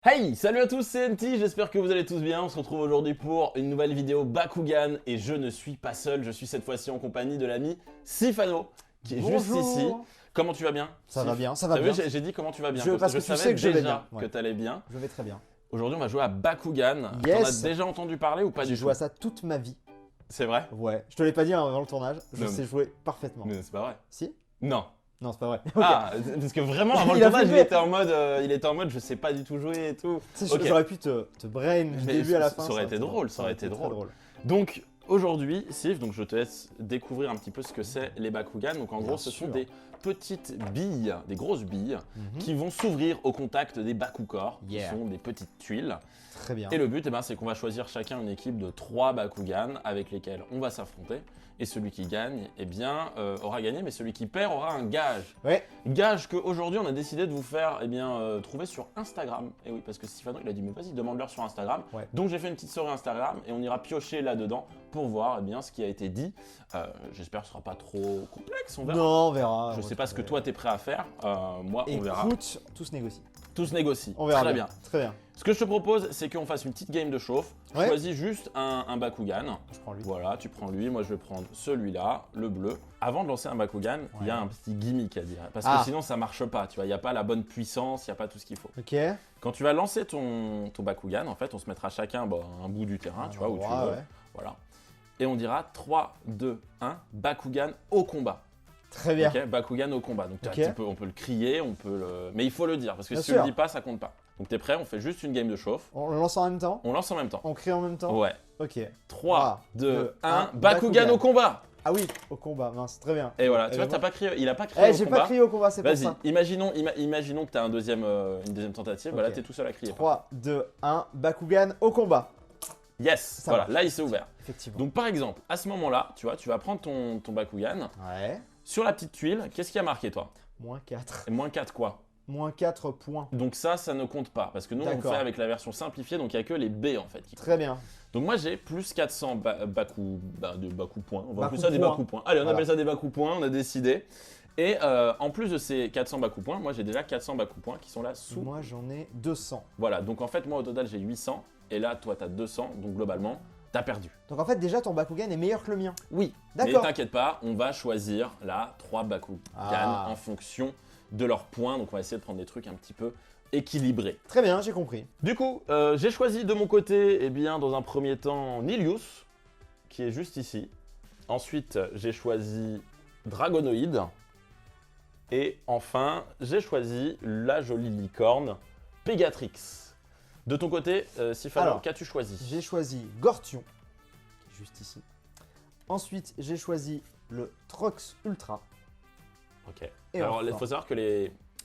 Hey, salut à tous, c'est NT, j'espère que vous allez tous bien. On se retrouve aujourd'hui pour une nouvelle vidéo Bakugan et je ne suis pas seul, je suis cette fois-ci en compagnie de l'ami Sifano qui est juste ici. Bonjour. Comment tu vas bien? Ça Sif va bien, ça va T'as bien. vu, j'ai dit comment tu vas bien, Parce que tu sais que je vais déjà bien. que Ouais. t'allais bien. Je vais très bien. Aujourd'hui on va jouer à Bakugan. Yes. T'en as déjà entendu parler ou pas J'ai du joué tout? à ça toute ma vie. C'est vrai? Ouais. Je te l'ai pas dit avant le tournage. Je Non. sais jouer parfaitement. Mais c'est pas vrai. Si? Non. Non, c'est pas vrai. Ok. Ah, parce que vraiment avant le Il a tournage flippé. il était en mode je sais pas du tout jouer et tout. Tu sais, Ok. j'aurais pu te brain du Mais début à la fin. ça aurait été drôle, ça aurait été très drôle. Donc aujourd'hui, Sif, donc je te laisse découvrir un petit peu ce que c'est les Bakugan. Donc en Bien gros, ce sont sûr. des petites billes, des grosses billes, Mhm. qui vont s'ouvrir au contact des Bakukors, Yeah. qui sont des petites tuiles. Très bien. Et le but, c'est qu'on va choisir chacun une équipe de 3 Bakugan avec lesquels on va s'affronter. Et celui qui gagne, aura gagné, mais celui qui perd aura un gage. Ouais. Gage qu'aujourd'hui, on a décidé de vous faire trouver sur Instagram. Et oui, parce que Stéphano, il a dit, mais vas-y, demande-leur sur Instagram. Ouais. Donc j'ai fait une petite story Instagram et on ira piocher là-dedans pour voir ce qui a été dit. J'espère que ce sera pas trop complexe, on verra. Non, on verra. Je sais pas ce que toi t'es prêt à faire. Moi, on verra. Écoute, tout se négocie. Tout se négocie. On verra Très bien. Très bien. Ce que je te propose, c'est qu'on fasse une petite game de chauffe. Ouais. Choisis juste un Bakugan. Je prends lui. Voilà, tu prends lui, moi je vais prendre celui-là, le bleu. Avant de lancer un Bakugan, il y a un petit gimmick à dire. Parce que sinon ça marche pas, tu vois, il n'y a pas la bonne puissance, il n'y a pas tout ce qu'il faut. Ok. Quand tu vas lancer ton Bakugan, en fait, on se mettra chacun un bout du terrain, tu vois, où tu veux. Ouais. Voilà. Et on dira 3, 2, 1, Bakugan au combat. Très bien. Ok, Bakugan au combat. Donc Ok. on peut le crier, mais il faut le dire, parce que Bien si tu le sûr. dis pas, ça compte pas. Donc t'es prêt, on fait juste une game de chauffe. On le lance en même temps. On lance en même temps. On crie en même temps. Ouais. Ok. 3, 2, 2, 1, 1, Bakugan au combat. Ah oui, au combat, mince, très bien. Et voilà, Et tu vois, ben t'as pas crié, il a pas crié Eh, au j'ai combat. pas crié au combat, c'est pour Vas-y, ça. imaginons que t'as une deuxième tentative. Bah là, Ok. t'es tout seul à crier. 3, 2, 1, Bakugan au combat. Yes, Ça voilà, marche. là il s'est ouvert. Effectivement. Donc par exemple, à ce moment-là, tu vois, tu vas prendre ton Bakugan. Ouais. Sur la petite tuile, qu'est-ce qui a marqué toi? Moins 4. Et moins 4 quoi? Moins 4 points. Donc ça ne compte pas. Parce que nous, on D'accord. fait avec la version simplifiée, donc il n'y a que les B en fait qui comptent. Très bien. Donc moi j'ai plus 400 de Baku points. On va appeler Baku ça des points. Baku points. Allez, on Voilà. appelle ça des Baku points, on a décidé. Et en plus de ces 400 Baku points, moi j'ai déjà 400 Baku points qui sont là sous. Moi, j'en ai 200. Voilà, donc en fait moi au total j'ai 800. Et là toi t'as 200, donc globalement t'as perdu. Donc en fait, déjà, ton Bakugan est meilleur que le mien. Oui, mais D'accord. t'inquiète pas, on va choisir là 3 Bakugan en fonction de leurs points. Donc on va essayer de prendre des trucs un petit peu équilibrés. Très bien, j'ai compris. Du coup, j'ai choisi de mon côté, dans un premier temps, Nilius, qui est juste ici. Ensuite, j'ai choisi Dragonoid. Et enfin, j'ai choisi la jolie licorne, Pegatrix. De ton côté, Sifano, Alors, qu'as-tu choisi? J'ai choisi Gortion, qui est juste ici. Ensuite, j'ai choisi le Trox Ultra. Ok. Et Alors, il enfin- faut savoir que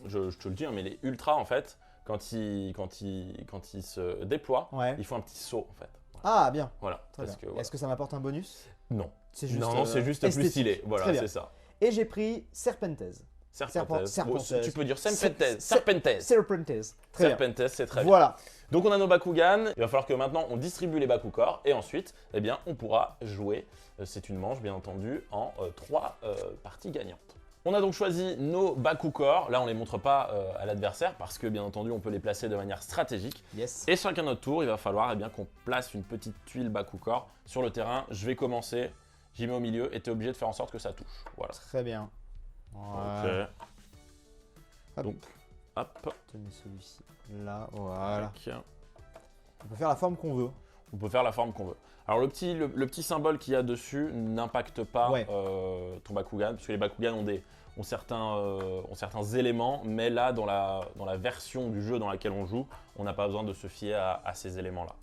je te le dis, mais les ultras, en fait, quand ils se déploient, Ouais. ils font un petit saut, en fait. Ah, bien. Voilà. Très Parce bien. que, voilà. Est-ce que ça m'apporte un bonus? Non. C'est juste, Non, c'est juste plus esthétique. stylé. Voilà, Très bien. c'est ça. Et j'ai pris Serpentez. Serpentez. Serpentez. Bon, tu peux dire Serpentez. Serpentez. Serpentez. Serpentez. Très bien. Serpentez, c'est très bien. Voilà. Donc on a nos Bakugan. Il va falloir que maintenant on distribue les Bakukors et ensuite, on pourra jouer. C'est une manche, bien entendu, en 3 parties gagnantes. On a donc choisi nos Bakukors. Là, on les montre pas à l'adversaire parce que, bien entendu, on peut les placer de manière stratégique. Yes. Et chacun notre tour, il va falloir qu'on place une petite tuile Bakukor sur le terrain. Je vais commencer. J'y mets au milieu et tu es obligé de faire en sorte que ça touche. Voilà. Très bien. Voilà. Ok. Hop. Donc, hop. Tenez celui-ci. Là, voilà. Tac. On peut faire la forme qu'on veut. On peut faire la forme qu'on veut. Alors le petit symbole qu'il y a dessus n'impacte pas Ouais. ton Bakugan, parce que les Bakugan ont certains éléments, mais là dans la version du jeu dans laquelle on joue, on n'a pas besoin de se fier à ces éléments-là.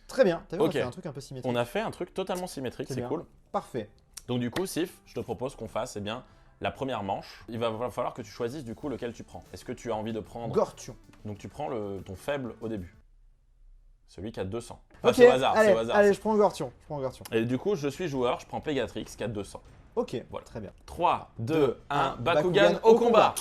Très bien. T'as vu, Ok. on a fait un truc un peu symétrique. On a fait un truc totalement symétrique, C'est c'est bien. cool. Parfait. Donc du coup, Sif, je te propose qu'on fasse la première manche. Il va falloir que tu choisisses du coup lequel tu prends. Est-ce que tu as envie de prendre... Gortion. Donc tu prends ton faible au début. Celui qui a 200. Ok, c'est au hasard, allez, c'est au hasard. allez, je prends Gortion. Et du coup, je suis joueur, je prends Pegatrix qui a 200. Ok, Voilà. très bien. 3, 2, 1, un, Bakugan au combat.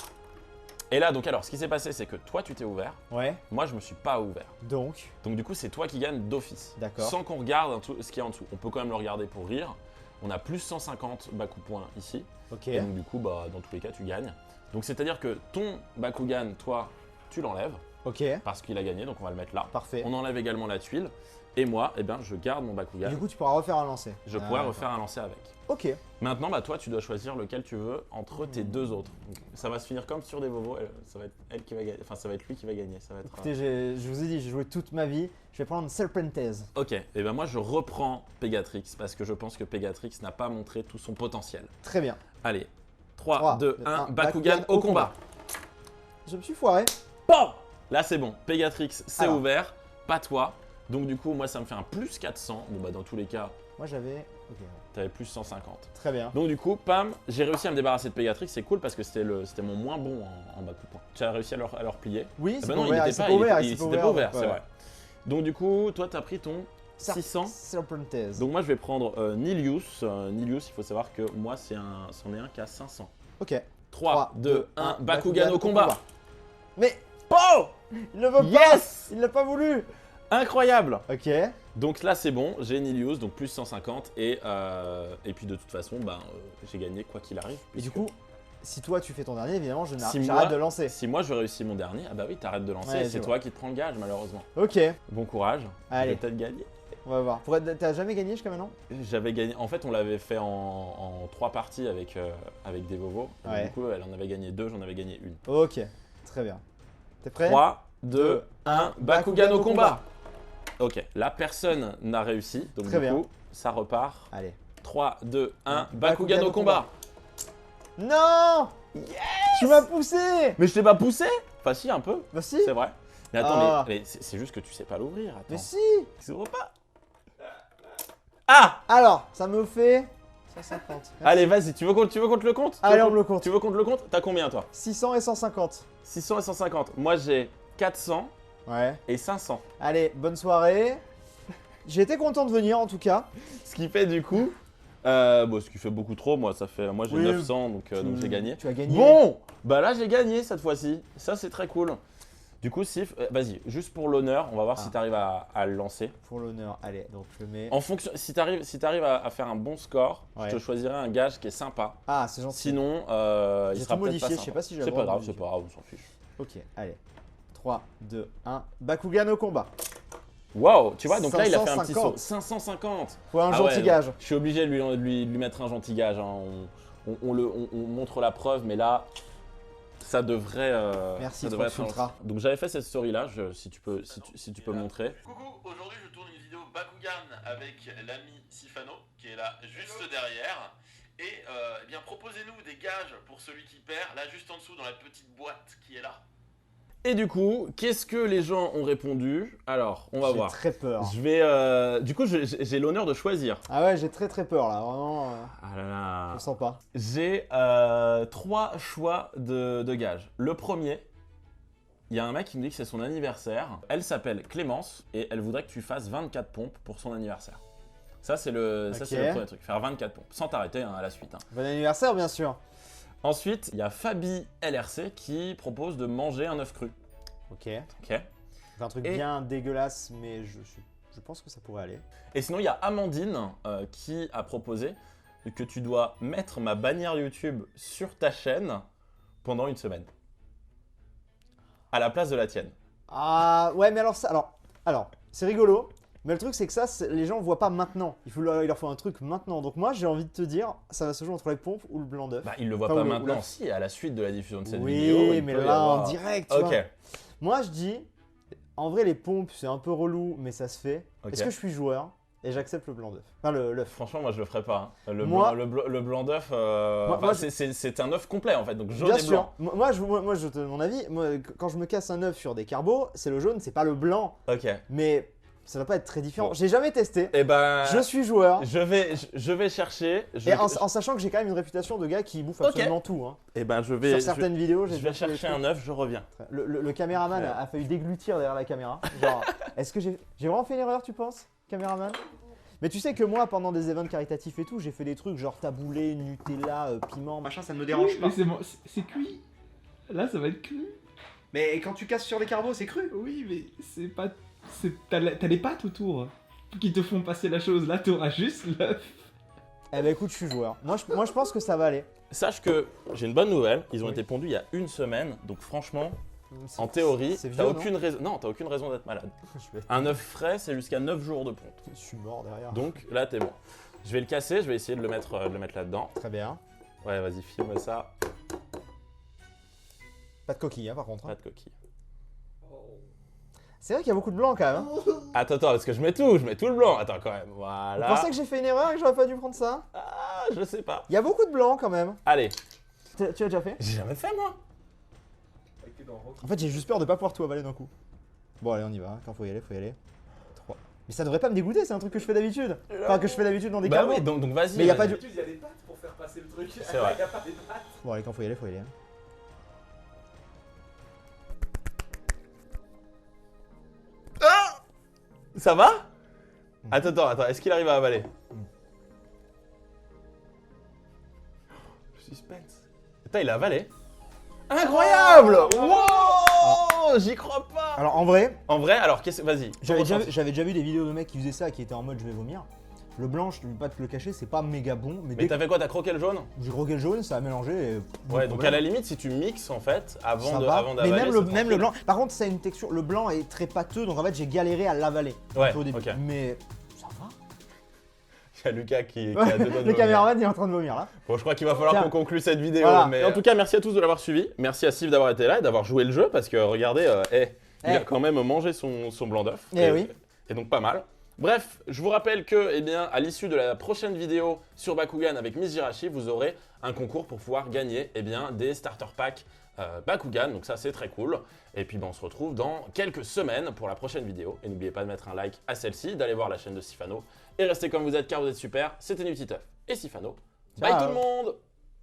Et là, donc alors, ce qui s'est passé, c'est que toi, tu t'es ouvert. Ouais, Moi, je me suis pas ouvert. donc, Donc du coup, c'est toi qui gagne d'office. D'accord. Sans qu'on regarde ce qu'il y a en dessous. On peut quand même le regarder pour rire. On a plus 150 Baku points ici. ok. Et donc du coup, dans tous les cas, tu gagnes. Donc c'est-à-dire que ton Bakugan, toi, tu l'enlèves. Ok, parce qu'il a gagné, donc on va le mettre là. parfait. On enlève également la tuile. Et moi, eh ben, je garde mon Et Bakugan. du coup, tu pourras refaire un lancer. Je pourrais refaire un lancer avec. Ok. Maintenant, bah, toi, tu dois choisir lequel tu veux entre tes deux autres. Donc, ça va se finir comme sur des Vovo. Ça va être elle qui va gagner. Enfin, ça va être lui qui va gagner. Ça va être. Écoutez, je vous ai dit, j'ai joué toute ma vie. Je vais prendre Serpentez. Ok. Et ben moi, je reprends Pegatrix parce que je pense que Pegatrix n'a pas montré tout son potentiel. Très bien. Allez. 3, 3, 2, 1, 1, Bakugan au combat. Je me suis foiré. Bon, là, c'est bon. Pegatrix, c'est Alors. ouvert. Pas toi. Donc, du coup, moi, ça me fait un plus 400. Bon, bah, dans tous les cas, Moi, j'avais. Ok, t'avais plus 150. très bien. Donc du coup, pam, j'ai réussi à me débarrasser de Pegatrix, c'est cool parce que c'était mon moins bon en bas coup de poing. Tu as réussi à le replier. Oui, Ah c'est bah pas non, ouvert. il C'est était pas ouvert. il était pas ouvert, c'est vrai. Donc du coup, toi, t'as pris ton 600. Serpentez. Donc moi, je vais prendre Nilius. Nilius, il faut savoir que moi, c'en est un qui a 500. Ok. 3, 2, 1, Bakugan au combat. Mais. Oh, Il ne veut pas. yes, Il l'a pas voulu. incroyable. Ok. Donc là, c'est bon, j'ai Nilius, donc plus 150. Et puis de toute façon, bah, j'ai gagné quoi qu'il arrive. Et du puisque- coup, si toi tu fais ton dernier, évidemment, Si j'arrête moi- de lancer. Si moi je réussis mon dernier, ah bah oui, t'arrêtes de lancer, Ouais, et je c'est vois. toi qui te prends le gage malheureusement. Ok. Bon courage, je Allez. vais peut-être gagner. On va voir. T'as jamais gagné jusqu'à maintenant? J'avais gagné, en fait on l'avait fait en 3 parties avec des Vovos. Et Ouais. Du coup elle en avait gagné 2, j'en avais gagné une. Ok. Très bien. T'es prêt? 3, 2, 1, Bakugan au combat. combat. Ok, là personne n'a réussi, donc Très du bien. coup ça repart. Allez. 3, 2, 1, Bakugan Bakugan au au combat. Non! Tu m'as poussé! Mais je t'ai pas poussé. Enfin si, un peu, Bah si! c'est vrai. Mais attends, Ah. mais c'est juste que tu sais pas l'ouvrir, attends. Mais si! Il s'ouvre pas. Ah! Alors, ça me fait 150. Merci. Allez, vas-y, tu veux qu'on te le compte? Allez, on me le compte. Tu veux qu'on te le compte? T'as combien toi? 600 et 150. 600 et 150. Moi j'ai 400 Ouais. et 500. Allez, bonne soirée. J'ai été content de venir en tout cas. Ce qui fait du coup. Bon, ce qui fait beaucoup trop, moi j'ai Oui. 900 donc j'ai gagné. Tu as gagné. Bon! Bah là j'ai gagné cette fois-ci. Ça c'est très cool. Du coup, Sif, vas-y, juste pour l'honneur, on va voir Ah. si t'arrives à le lancer. Pour l'honneur. Allez, donc je le mets. En fonction, si t'arrives à faire un bon score, Ouais. je te choisirai un gage qui est sympa. Ah, c'est gentil. Sinon, il J'ai sera tout peut-être modifié, pas je sais sympa. pas si j'ai le C'est droit pas de grave, c'est modifier. pas grave, on s'en fiche. Ok, allez. 3, 2, 1. Bakugan au combat. Waouh, tu vois, donc là il a fait un petit saut. 550. 550. Faut un Ah gentil ouais, gage. Je suis obligé de lui mettre un gentil gage. Hein. On montre la preuve, mais là, ça devrait. Merci, ça devrait Fox être un- Ultra. Donc j'avais fait cette story là, si tu peux me montrer. Coucou, aujourd'hui je tourne une vidéo Bakugan avec l'ami Sifano qui est là juste derrière. Et eh bien proposez-nous des gages pour celui qui perd, là juste en dessous dans la petite boîte qui est là. Et du coup, qu'est-ce que les gens ont répondu? Alors, on va J'ai voir. très peur. Je vais. Du coup, j'ai l'honneur de choisir. Ah ouais, j'ai très peur là. Vraiment, Ah là là. je le sens pas. J'ai 3 choix de gages. Le premier, il y a un mec qui me dit que c'est son anniversaire. Elle s'appelle Clémence et elle voudrait que tu fasses 24 pompes pour son anniversaire. Ça, c'est le premier truc. Faire 24 pompes, sans t'arrêter à la suite. Hein. Bon anniversaire, bien sûr. Ensuite, il y a Fabi LRC qui propose de manger un œuf cru. Ok. Ok. C'est un truc Et- bien dégueulasse, mais je pense que ça pourrait aller. Et sinon, il y a Amandine qui a proposé que tu dois mettre ma bannière YouTube sur ta chaîne pendant une semaine. À la place de la tienne. Ah ouais, mais alors ça, alors c'est rigolo. Mais le truc c'est que ça, les gens voient pas maintenant. Il leur faut un truc maintenant. Donc moi, j'ai envie de te dire, ça va se jouer entre les pompes ou le blanc d'œuf. Bah, il le voit Enfin, pas ou maintenant, la- si, à la suite de la diffusion de cette oui, vidéo. il mais peut y là en avoir- direct. Tu Ok. vois. Moi, je dis, en vrai, les pompes, c'est un peu relou, mais ça se fait. Ok. Est-ce que je suis joueur et j'accepte le blanc d'œuf? Enfin, l'œuf. Franchement, moi je le ferais pas. Hein. Le, Moi- le blanc d'œuf, moi, c'est un œuf complet en fait, donc jaune Bien et sûr. blanc. Moi, je te donne mon avis. Moi, quand je me casse un œuf sur des carbos, c'est le jaune, c'est pas le blanc. Ok. Mais ça va pas être très différent. Bon. J'ai jamais testé. Et ben, Je suis joueur. je vais chercher. Et en sachant que j'ai quand même une réputation de gars qui bouffe Ok. absolument tout. Hein. Et ben, je vais. Sur certaines vidéos, j'ai Je vais déjà fait des chercher trucs. un œuf, je reviens. Le caméraman Ouais. a failli déglutir derrière la caméra. Genre, est-ce que j'ai vraiment fait une erreur, tu penses, caméraman? Mais tu sais que moi, pendant des événements caritatifs et tout, j'ai fait des trucs genre taboulé, Nutella, piment, machin, ça ne me dérange Oui, pas. mais c'est bon, c'est cuit. Là, ça va être cuit. Mais quand tu casses sur des carbos, c'est cru. Oui, mais c'est pas. T'as les pâtes autour qui te font passer la chose. Là, t'auras juste l'œuf. Eh ben écoute, je suis joueur. Moi, je pense que ça va aller. Sache que j'ai une bonne nouvelle, ils ont été pondus il y a une semaine, donc franchement, En théorie, c'est t'as vieux, aucune raison. Non, t'as aucune raison d'être malade. Je vais- Un œuf frais, c'est jusqu'à 9 jours de ponte. Je suis mort derrière. Donc là, t'es bon. Je vais le casser, je vais essayer de le mettre là-dedans. Très bien. Ouais, vas-y, filme ça. Pas de coquille, hein, par contre. Pas de coquille. C'est vrai qu'il y a beaucoup de blanc quand même. Hein. Attends, parce que je mets tout le blanc. Attends, quand même, Vous voilà. pensez que j'ai fait une erreur et que j'aurais pas dû prendre ça? Ah, je sais pas. Il y a beaucoup de blanc quand même. Allez, Tu l'as déjà fait? j'ai jamais fait, moi. En fait, j'ai juste peur de pas pouvoir tout avaler d'un coup. Bon, allez, on y va. hein. Quand faut y aller, faut y aller. 3. Mais ça devrait pas me dégoûter, c'est un truc que je fais d'habitude. Enfin, que je fais d'habitude dans des Bah carnets. oui, donc vas-y. Mais y a vas-y. pas de- D'habitude, il y a des pattes pour faire passer le truc. C'est vrai. Il y a pas des pattes. Bon, allez, quand faut y aller, faut y aller. hein. Ça va? Attends, est-ce qu'il arrive à avaler? Suspense. Putain, il a avalé. Incroyable! Wow! J'y crois pas! Alors, en vrai, En vrai, alors, vas-y. j'avais ton déjà, ressenti. j'avais déjà vu des vidéos de mecs qui faisaient ça, qui étaient en mode je vais vomir. Le blanc, je ne vais pas te le cacher, c'est pas méga bon, mais Mais dès t'as fait quoi? T'as croqué le jaune? que j'ai croqué le jaune, ça a mélangé. Et... Ouais, donc à la limite, si tu mixes en fait, ça avant va. d'avaler. Mais même c'est le tranquille. blanc, par contre, ça a une texture. Le blanc est très pâteux, donc en fait, j'ai galéré à l'avaler Ouais, un peu au début. ok. Mais ça va. Il y a Lucas qui a deux doigts de Le vomir. caméraman il est en train de vomir là. Bon, je crois qu'il va falloir Tiens. qu'on conclue cette vidéo. Voilà. Mais en tout cas, merci à tous de l'avoir suivi. Merci à Steve d'avoir été là et d'avoir joué le jeu parce que regardez, il a quand même mangé son blanc d'œuf. Eh oui. Et donc pas mal. Bref, je vous rappelle que, eh bien, à l'issue de la prochaine vidéo sur Bakugan avec Miss Jirachi, vous aurez un concours pour pouvoir gagner, eh bien, des starter packs Bakugan. Donc ça, c'est très cool. Et puis, ben, on se retrouve dans quelques semaines pour la prochaine vidéo. Et n'oubliez pas de mettre un like à celle-ci, d'aller voir la chaîne de Sifano et restez comme vous êtes car vous êtes super. C'était Nutiteuf et Sifano. Bye Ciao. tout le monde!